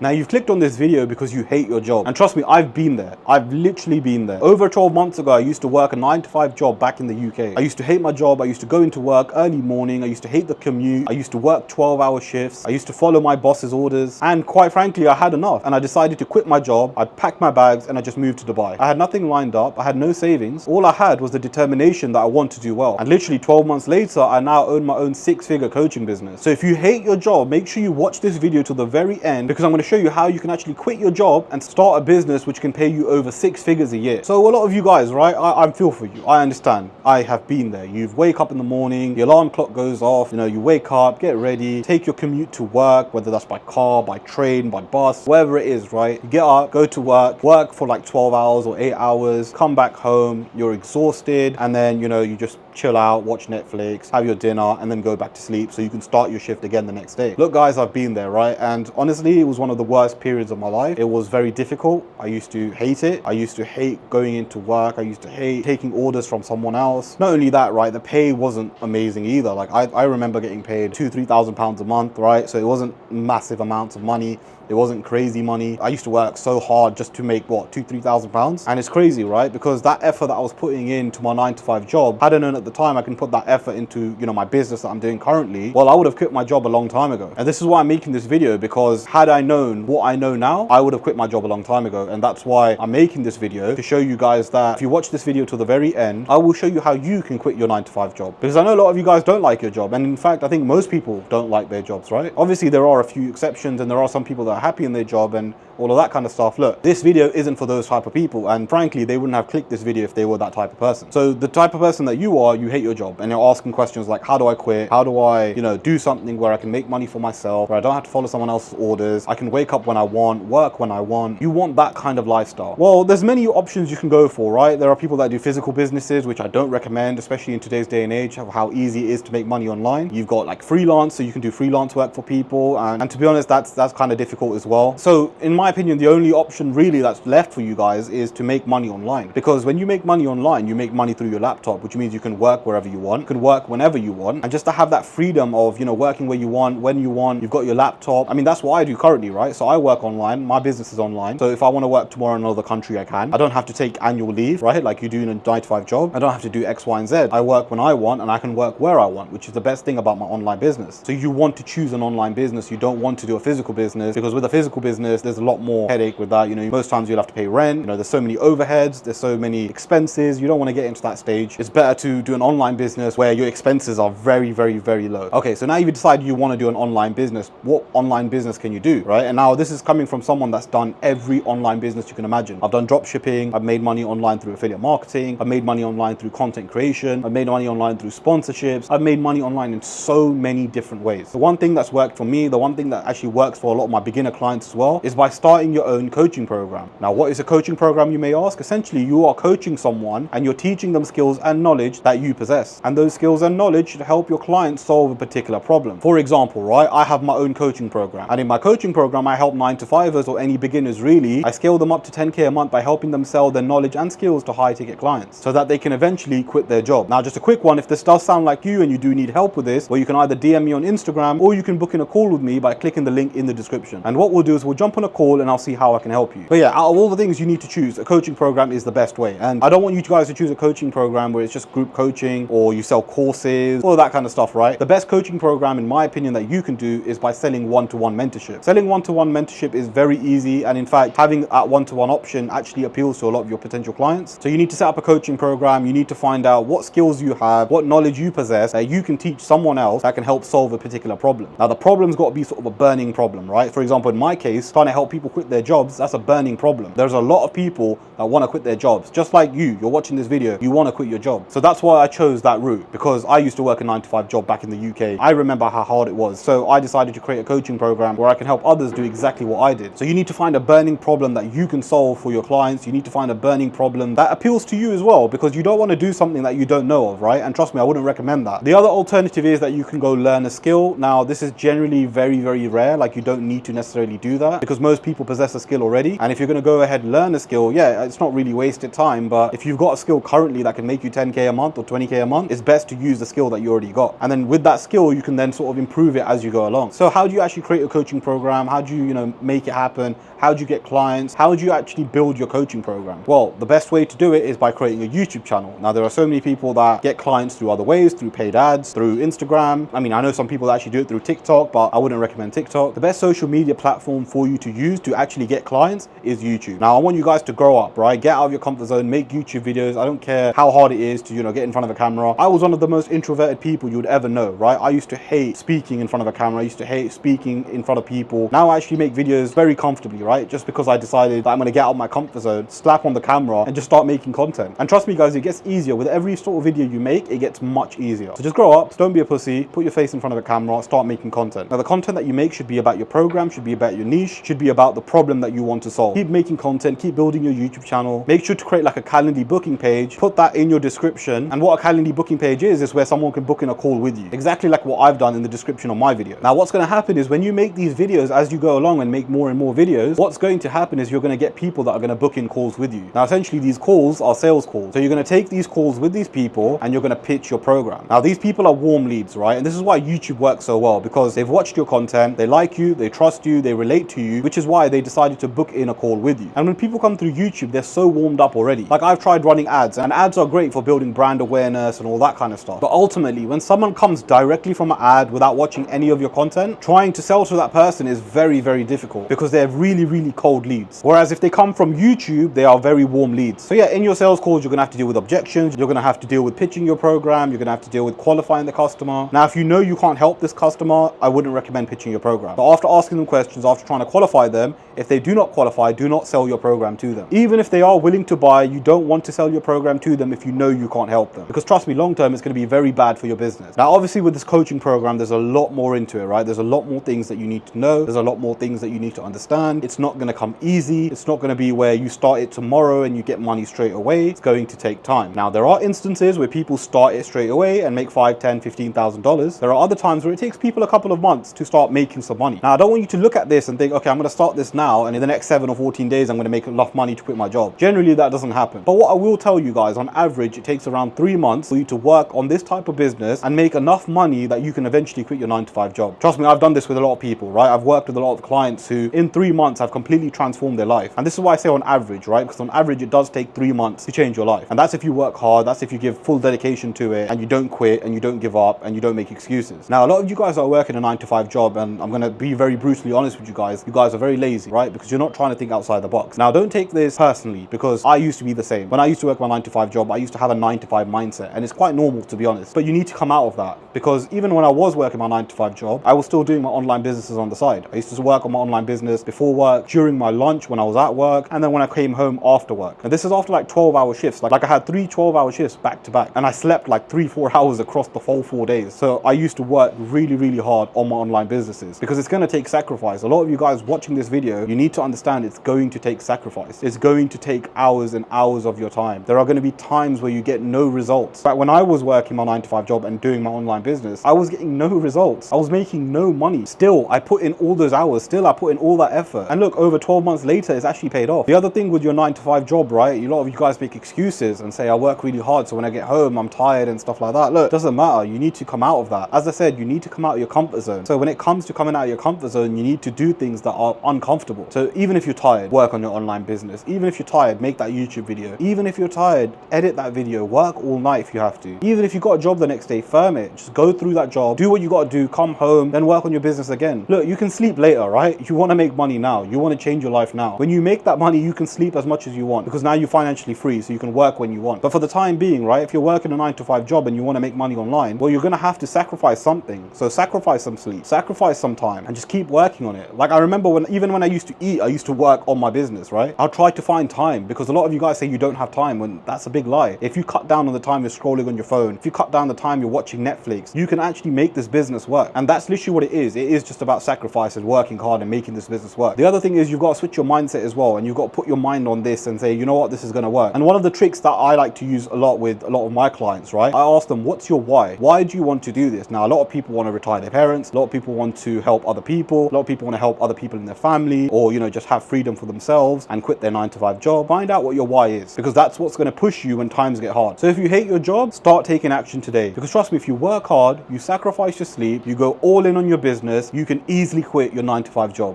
Now you've clicked on this video because you hate your job. And trust me, I've been there. I've literally been there. Over 12 months ago, I used to work a 9-to-5 job back in the UK. I used to hate my job. I used to go into work early morning. I used to hate the commute. I used to work 12-hour shifts. I used to follow my boss's orders. And quite frankly, I had enough. And I decided to quit my job. I packed my bags and I just moved to Dubai. I had nothing lined up. I had no savings. All I had was the determination that I want to do well. And literally 12 months later, I now own my own 6-figure coaching business. So if you hate your job, make sure you watch this video till the very end, because I'm going to show you how you can actually quit your job and start a business which can pay you over 6 figures a year. So a lot of you guys, right, I feel for you. I understand. I have been there. You wake up in the morning, the alarm clock goes off, you wake up, get ready, take your commute to work, whether that's by car, by train, by bus, wherever it is, right? You get up, go to work for like 12 hours or 8 hours, come back home, you're exhausted, and then, you just chill out, watch Netflix, have your dinner, and then go back to sleep so you can start your shift again the next day. Look, guys, I've been there, right? And honestly, it was one of the worst periods of my life. It was very difficult. I used to hate it. I used to hate going into work. I used to hate taking orders from someone else. Not only that, right, the pay wasn't amazing either. Like I remember getting paid £2,000-3,000 a month, right? So it wasn't massive amounts of money. It wasn't crazy money. I used to work so hard just to make what, £2,000-3,000? And it's crazy, right? Because that effort that I was putting into my 9-to-5 job, had I known at the time I can put that effort into, my business that I'm doing currently, well, I would have quit my job a long time ago. And this is why I'm making this video, because had I known what I know now, I would have quit my job a long time ago. And that's why I'm making this video, to show you guys that if you watch this video to the very end, I will show you how you can quit your 9-to-5 job. Because I know a lot of you guys don't like your job. And in fact, I think most people don't like their jobs, right? Obviously, there are a few exceptions, and there are some people that are happy in their job and all of that kind of stuff. Look, this video isn't for those type of people, and frankly, they wouldn't have clicked this video if they were that type of person. So the type of person that you are, you hate your job, and you're asking questions like, how do I quit? How do I, do something where I can make money for myself, where I don't have to follow someone else's orders, I can wake up when I want, work when I want. You want that kind of lifestyle. Well, there's many options you can go for, right? There are people that do physical businesses, which I don't recommend, especially in today's day and age, of how easy it is to make money online. You've got like freelance, so you can do freelance work for people, and to be honest, that's kind of difficult as well. So in my opinion, the only option really that's left for you guys is to make money online. Because when you make money online, you make money through your laptop, which means you can work wherever you want, you can work whenever you want, and just to have that freedom of, working where you want, when you want, you've got your laptop. I mean, that's what I do currently, right? So I work online, my business is online. So if I want to work tomorrow in another country, I can. I don't have to take annual leave, right? Like you do in a 9-to-5 job. I don't have to do X, Y, and Z. I work when I want, and I can work where I want, which is the best thing about my online business. So you want to choose an online business. You don't want to do a physical business, because with a physical business, there's a lot more headache with that. Most times you'll have to pay rent. There's so many overheads, there's so many expenses. You don't want to get into that stage. It's better to do an online business where your expenses are very, very, very low. Okay, so now you've decided you want to do an online business. What online business can you do, right? And now this is coming from someone that's done every online business you can imagine. I've done drop shipping. I've made money online through affiliate marketing. I've made money online through content creation. I've made money online through sponsorships. I've made money online in so many different ways. The one thing that's worked for me, the one thing that actually works for a lot of my beginner clients as well, is by starting your own coaching program. Now, what is a coaching program, you may ask? Essentially, you are coaching someone and you're teaching them skills and knowledge that you possess. And those skills and knowledge should help your clients solve a particular problem. For example, right, I have my own coaching program. And in my coaching program, I help 9-to-5ers or any beginners really. I scale them up to 10K a month by helping them sell their knowledge and skills to high ticket clients so that they can eventually quit their job. Now, just a quick one, if this does sound like you and you do need help with this, well, you can either DM me on Instagram or you can book in a call with me by clicking the link in the description. And what we'll do is we'll jump on a call and I'll see how I can help you. But yeah, out of all the things you need to choose, a coaching program is the best way. And I don't want you guys to choose a coaching program where it's just group coaching or you sell courses, all that kind of stuff, right? The best coaching program, in my opinion, that you can do is by selling one-to-one mentorship. Selling one-to-one mentorship is very easy. And in fact, having that one-to-one option actually appeals to a lot of your potential clients. So you need to set up a coaching program. You need to find out what skills you have, what knowledge you possess that you can teach someone else that can help solve a particular problem. Now, the problem's got to be sort of a burning problem, right? For example, in my case, trying to help people quit their jobs, that's a burning problem. There's a lot of people that want to quit their jobs. Just like you're watching this video, you want to quit your job. So that's why I chose that route, because I used to work a 9-to-5 job back in the UK. I remember how hard it was. So I decided to create a coaching program where I can help others do exactly what I did. So you need to find a burning problem that you can solve for your clients. You need to find a burning problem that appeals to you as well, because you don't want to do something that you don't know of, right? And trust me, I wouldn't recommend that. The other alternative is that you can go learn a skill. Now, this is generally very, very rare. Like, you don't need to necessarily do that because most people possess a skill already. And if you're going to go ahead and learn a skill, yeah, it's not really wasted time. But if you've got a skill currently that can make you 10K a month or 20K a month, it's best to use the skill that you already got. And then with that skill, you can then sort of improve it as you go along. So how do you actually create a coaching program? How do you, make it happen? How do you get clients? How do you actually build your coaching program? Well, the best way to do it is by creating a YouTube channel. Now, there are so many people that get clients through other ways, through paid ads, through Instagram. I mean, I know some people that actually do it through TikTok, but I wouldn't recommend TikTok. The best social media platform for you to use to actually get clients is YouTube. Now, I want you guys to grow up, right? Get out of your comfort zone, make YouTube videos. I don't care how hard it is to, get in front of a camera. I was one of the most introverted people you would ever know, right? I used to hate speaking in front of a camera. I used to hate speaking in front of people. Now I actually make videos very comfortably, right? Just because I decided that I'm going to get out of my comfort zone, slap on the camera and just start making content. And trust me guys, it gets easier. With every sort of video you make, it gets much easier. So just grow up, don't be a pussy, put your face in front of a camera, start making content. Now the content that you make should be about your program, should be about your niche, should be about the problem that you want to solve. Keep making content, keep building your YouTube channel. Make sure to create like a Calendly booking page, put that in your description. And what a Calendly booking page is where someone can book in a call with you. Exactly like what I've done in the description of my video. Now what's going to happen is when you make these videos as you go along and make more and more videos, what's going to happen is you're going to get people that are going to book in calls with you. Now essentially these calls are sales calls. So you're going to take these calls with these people and you're going to pitch your program. Now these people are warm leads, right? And this is why YouTube works so well, because they've watched your content, they like you, they trust you, they relate to you, which is why they decided to book in a call with you. And when people come through YouTube, they're so warmed up already. Like I've tried running ads, and ads are great for building brand awareness and all that kind of stuff. But ultimately, when someone comes directly from an ad without watching any of your content, trying to sell to that person is very, very difficult because they're really, really cold leads. Whereas if they come from YouTube, they are very warm leads. So yeah, in your sales calls, you're going to have to deal with objections. You're going to have to deal with pitching your program. You're going to have to deal with qualifying the customer. Now, if you know you can't help this customer, I wouldn't recommend pitching your program. But after asking them questions, after trying to qualify them, if they do not qualify, do not sell your program to them. Even if they are willing to buy, you don't want to sell your program to them if you know you can't help them. Because trust me, long term, it's going to be very bad for your business. Now, obviously with this coaching program, there's a lot more into it, right? There's a lot more things that you need to know. There's a lot more things that you need to understand. It's not going to come easy. It's not going to be where you start it tomorrow and you get money straight away. It's going to take time. Now, there are instances where people start it straight away and make $5,000, $10,000, $15,000. There are other times where it takes people a couple of months to start making some money. Now, I don't want you to look at this and think, okay, I'm going to start this now, and in the next 7 or 14 days, I'm going to make enough money to quit my job. Generally, that doesn't happen. But what I will tell you guys, on average, it takes around 3 months for you to work on this type of business and make enough money that you can eventually quit your 9-to-5 job. Trust me, I've done this with a lot of people, right? I've worked with a lot of clients who in 3 months have completely transformed their life. And this is why I say on average, right? Because on average, it does take 3 months to change your life. And that's if you work hard, that's if you give full dedication to it and you don't quit and you don't give up and you don't make excuses. Now, a lot of you guys are working a 9-to-5 job, and I'm going to be very brutally honest with you guys are very lazy, right? Because you're not trying to think outside the box. Now, don't take this personally, because I used to be the same. When I used to work my 9-to-5 job, I used to have a 9-to-5 mindset, and it's quite normal, to be honest. But you need to come out of that, because even when I was working my 9-to-5 job, I was still doing my online businesses on the side. I used to work on my online business before work, during my lunch when I was at work, and then when I came home after work. And this is after like 12-hour shifts. Like I had 3 12-hour shifts back to back, and I slept like 3-4 hours across the whole 4 days. So I used to work really, really hard on my online businesses, because it's going to take sacrifice. A lot of you guys watching this video, you need to understand it's going to take sacrifice. It's going to take hours and hours of your time. There are going to be times where you get no results. But when I was working my 9-to-5 job and doing my online business, I was getting no results. I was making no money. Still, I put in all those hours. Still, I put in all that effort. And look, over 12 months later, it's actually paid off. The other thing with your 9-to-5 job, right? A lot of you guys make excuses and say, I work really hard, so when I get home, I'm tired and stuff like that. Look, it doesn't matter. You need to come out of that. As I said, you need to come out of your comfort zone. So when it comes to coming out of your comfort zone, you need to do things that are uncomfortable. So even if you're tired, work on your online business. Even if you're tired, make that YouTube video. Even if you're tired, edit that video. Work all night if you have to. Even if you got a job the next day, firm it. Just go through that job, do what you got to do, come home, then work on your business again. Look, you can sleep later, right? You want to make money now. You want to change your life now. When you make that money, you can sleep as much as you want, because now you're financially free, so you can work when you want. But for the time being, right, if you're working a 9-to-5 job and you want to make money online, well, you're going to have to sacrifice something. So sacrifice some sleep, sacrifice some time, and just keep working on it. Like I remember even when I used to eat, I used to work on my business, right? I'll try to find time, because a lot of you guys say you don't have time, when that's a big lie. If you cut down on the time you're scrolling on your phone, if you cut down the time you're watching Netflix, you can actually make this business work. And that's literally what it is. It is just about sacrifice and working hard and making this business work. The other thing is you've got to switch your mindset as well, and you've got to put your mind on this and say, you know what, this is going to work. And one of the tricks that I like to use a lot with a lot of my clients, right? I ask them, what's your why? Why do you want to do this? Now, a lot of people want to retire their parents. A lot of people want to help other people. A lot of people want to help other people in their family, or, just have freedom for themselves and quit their 9-to-5 job. Find out what your why is, because that's what's going to push you when times get hard. So if you hate hate your job, start taking action today. Because trust me, if you work hard, you sacrifice your sleep, you go all in on your business, you can easily quit your 9 to 5 job.